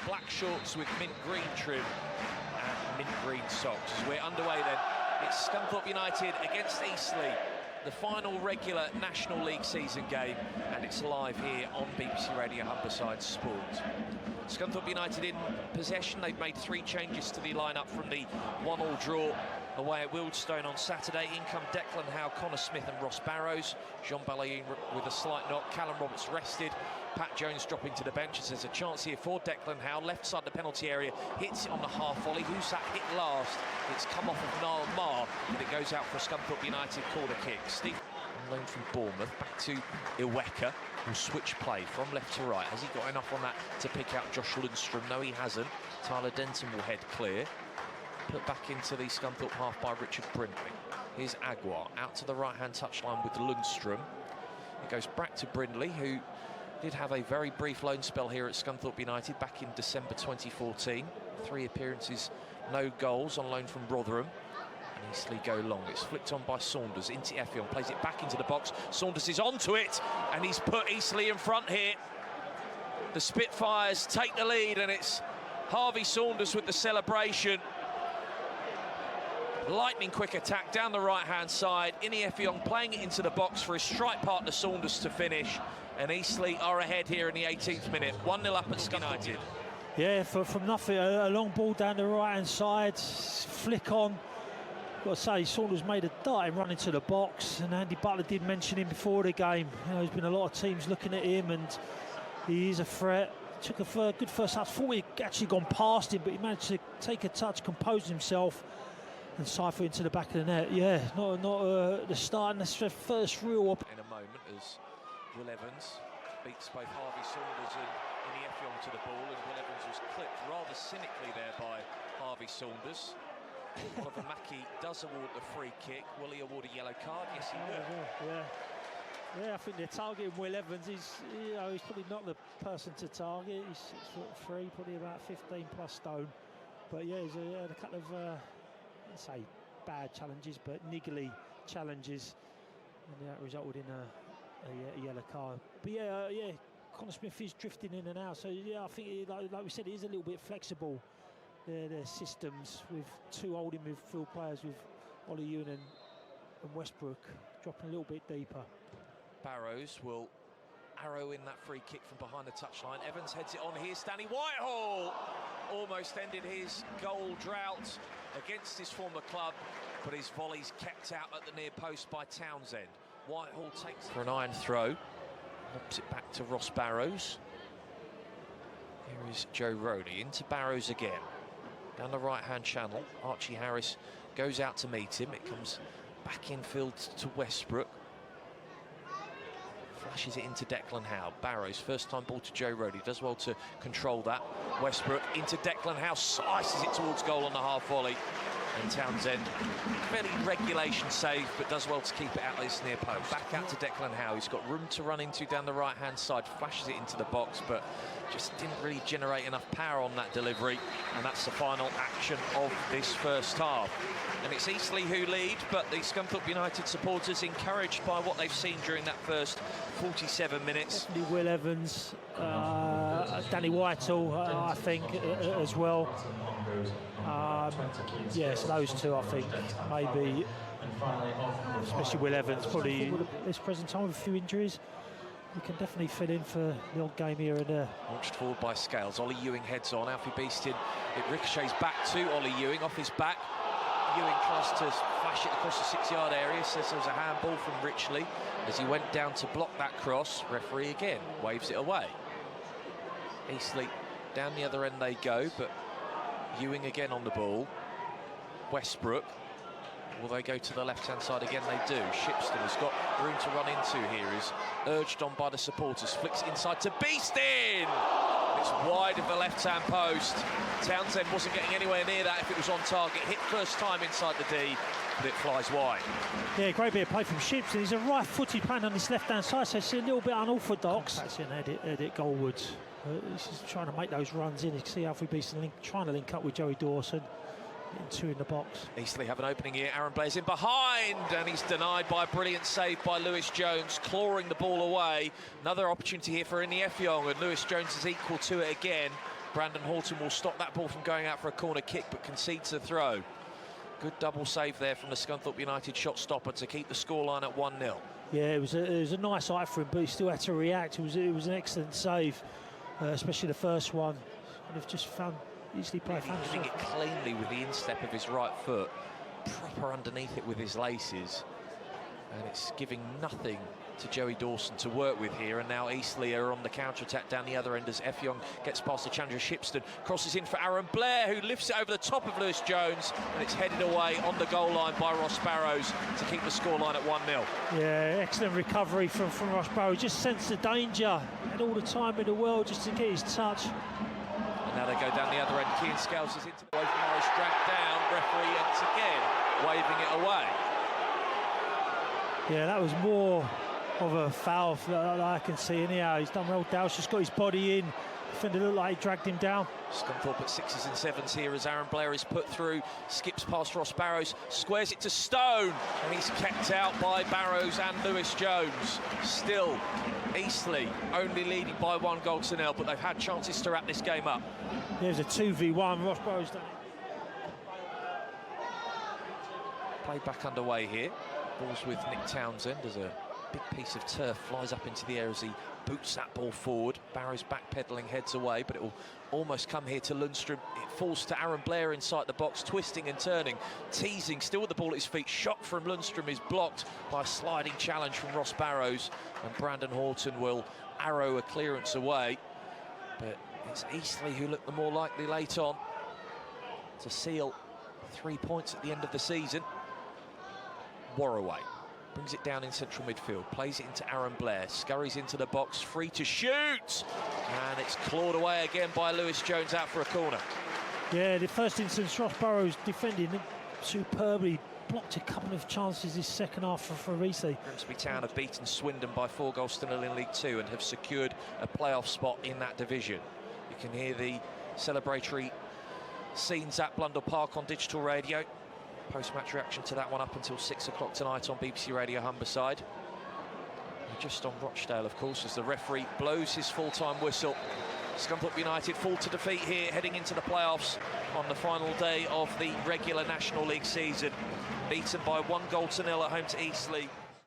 black shorts with mint green trim and mint green socks. As we're underway then, it's Scunthorpe United against Eastleigh, the final regular National League season game, and it's live here on BBC Radio Humberside Sport. Scunthorpe United in possession. They've made 3 changes to the lineup from the 1-1 draw away at Wealdstone on Saturday. In come Declan Howe, Connor Smith and Ross Barrows. Jean Balayoun with a slight knock. Callum Roberts rested. Pat Jones dropping to the bench. There's a chance here for Declan Howe. Left side of the penalty area. Hits it on the half volley. Who's that hit last? It's come off of Niall Marr, and it goes out for a Scunthorpe United corner kick. Steve on loan from Bournemouth. Back to Iweka, who'll switch play from left to right. Has he got enough on that to pick out Josh Lundstrom? No, he hasn't. Tyler Denton will head clear. Put back into the Scunthorpe half by Richard Brindley. Here's Aguiar out to the right-hand touchline with Lundstrom. It goes back to Brindley, who did have a very brief loan spell here at Scunthorpe United back in December 2014. 3 appearances, no goals, on loan from Rotherham. And Eastleigh go long. It's flicked on by Saunders into Effiong, plays it back into the box. Saunders is onto it, and he's put Eastleigh in front here. The Spitfires take the lead, and it's Harvey Saunders with the celebration. Lightning quick attack down the right-hand side. Ini Effiong playing it into the box for his strike partner Saunders to finish. And Eastleigh are ahead here in the 18th minute. 1-0 up at Scunthorpe United. Yeah, from nothing, a long ball down the right-hand side, flick on. Got to say, Saunders made a dart and run into the box, and Andy Butler did mention him before the game. You know, there's been a lot of teams looking at him, and he is a threat. Took a good first half. Thought he'd actually gone past him, but he managed to take a touch, compose himself, and siphon into the back of the net. Yeah, not the start, and that's the first real in a moment as Will Evans beats both Harvey Saunders and Ini Effiong to the ball, and Will Evans was clipped rather cynically there by Harvey Saunders. Oliver Mackey does award the free kick. Will he award a yellow card? Yes, he will. Yeah, I think they're targeting Will Evans. He's probably not the person to target. He's 6'3", probably about 15 plus stone. But yeah, he's had a couple of, let's say, bad challenges, but niggly challenges, and that resulted in a yellow card. But yeah, Connor Smith is drifting in and out. So yeah, I think, like we said, it is a little bit flexible. Their systems with 2 holding midfield players, with Ollie Ewing and Westbrook dropping a little bit deeper. Barrows will arrow in that free kick from behind the touchline. Evans heads it on. Here's Stanley Whitehall. Almost ended his goal drought against his former club, but his volley's kept out at the near post by Townsend. Whitehall takes for an iron throw. Lobs it back to Ross Barrows. Here is Joe Rowley into Barrows again. Down the right-hand channel, Archie Harris goes out to meet him. It comes back infield to Westbrook. Flashes it into Declan Howe. Barrows, first time ball to Joe Rowley, does well to control that. Westbrook into Declan Howe, slices it towards goal on the half volley. And Townsend, fairly regulation save, but does well to keep it out this near post. Back out to Declan Howe. He's got room to run into down the right-hand side. Flashes it into the box, but just didn't really generate enough power on that delivery. And that's the final action of this first half. And it's Eastleigh who lead, but the Scunthorpe United supporters encouraged by what they've seen during that first 47 minutes. Definitely Will Evans, Danny Whitehall, I think, as well. Yes, those 2, I think, maybe, especially Will Evans, probably this present time with a few injuries. We can definitely fill in for the odd game here and there. Launched forward by Scales. Ollie Ewing heads on. Alfie Beeston. It ricochets back to Ollie Ewing off his back. Ewing tries to flash it across the 6-yard area. Says there was a handball from Richley as he went down to block that cross. Referee again waves it away. Eastleigh down the other end they go, but Ewing again on the ball. Westbrook. Will they go to the left-hand side again? They do. Shipston has got room to run into here. Is urged on by the supporters. Flicks it inside to Beeston. It's wide of the left-hand post. Townsend wasn't getting anywhere near that if it was on target. Hit first time inside the D, but it flies wide. Yeah, great bit of play from Shipston. He's a right-footed playing on this left-hand side, so it's a little bit unorthodox. That's an edit goalwards. He's just trying to make those runs in. You can see Alfie Beeston trying to link up with Joey Dawson. Getting 2 in the box. Eastleigh have an opening here. Aaron Blair's in behind, and he's denied by a brilliant save by Lewis Jones, clawing the ball away. Another opportunity here for Ini Effiong, and Lewis Jones is equal to it again. Brandon Horton will stop that ball from going out for a corner kick, but concedes the throw. Good double save there from the Scunthorpe United shot stopper to keep the scoreline at 1-0. Yeah, it was a nice eye for him, but he still had to react. It was an excellent save, especially the first one. And they've just found Eastleigh play. Doing it cleanly with the instep of his right foot, proper underneath it with his laces, and it's giving nothing to Joey Dawson to work with here. And now Eastleigh are on the counter-attack down the other end as Effiong gets past the challenger Shipston, crosses in for Aaron Blair, who lifts it over the top of Lewis Jones, and it's headed away on the goal line by Ross Barrows to keep the scoreline at 1-0. Yeah, excellent recovery from Ross Barrows. Just sensed the danger and all the time in the world just to get his touch. And now they go down the other end. Kean Scales is into the way from Morris, dragged down. Referee once again waving it away. Yeah, that was more of a foul that I can see anyhow. He's done well. Dow's just got his body in. Defender looked like he dragged him down. Scunthorpe at 6s and 7s here as Aaron Blair is put through, skips past Ross Barrows, squares it to Stone, and he's kept out by Barrows and Lewis Jones. Still, Eastleigh only leading by 1-0, but they've had chances to wrap this game up. There's a 2v1. Ross Barrows done it. Play back underway here. Ball's with Nick Townsend as a big piece of turf flies up into the air as he boots that ball forward. Barrows backpedaling, heads away, but it will almost come here to Lundstrom. It falls to Aaron Blair inside the box, twisting and turning, teasing, still with the ball at his feet. Shot from Lundstrom is blocked by a sliding challenge from Ross Barrows, and Brandon Horton will arrow a clearance away. But it's Eastleigh who look the more likely late on to seal 3 points at the end of the season. Warraway brings it down in central midfield, plays it into Aaron Blair, scurries into the box, free to shoot, and it's clawed away again by Lewis Jones out for a corner. Yeah, the first instance, Ross Barrows defending superbly, blocked a couple of chances this second half for Eastleigh. Grimsby Town have beaten Swindon by 4-0 in League Two and have secured a playoff spot in that division. You can hear the celebratory scenes at Blundell Park on digital radio. Post-match reaction to that one up until 6 o'clock tonight on BBC Radio Humberside. Just on Rochdale, of course, as the referee blows his full-time whistle. Scunthorpe United fall to defeat here, heading into the playoffs on the final day of the regular National League season. Beaten by 1-0 at home to Eastleigh.